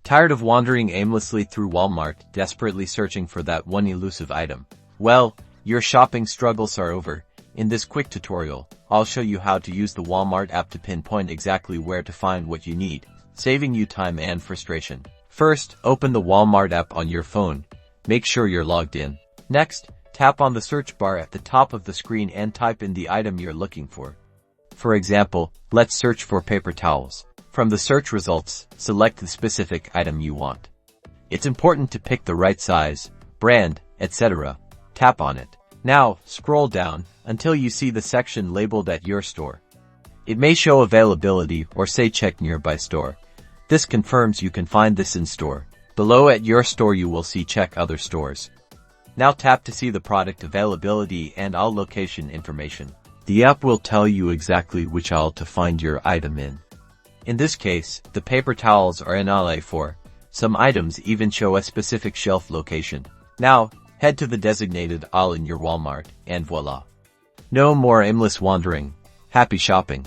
Tired of wandering aimlessly through Walmart, desperately searching for that one elusive item? Well, your shopping struggles are over. In this quick tutorial, I'll show you how to use the Walmart app to pinpoint exactly where to find what you need, saving you time and frustration. First, open the Walmart app on your phone. Make sure you're logged in. Next, tap on the search bar at the top of the screen and type in the item you're looking for. For example, let's search for paper towels. From the search results, select the specific item you want. It's important to pick the right size, brand, etc. Tap on it. Now, scroll down until you see the section labeled at your store. It may show availability or say check nearby store. This confirms you can find this in store. Below at your store you will see check other stores. Now tap to see the product availability and all location information. The app will tell you exactly which aisle to find your item in. In this case, the paper towels are in aisle A4. Some items even show a specific shelf location. Now, head to the designated aisle in your Walmart, and voila! No more aimless wandering. Happy shopping!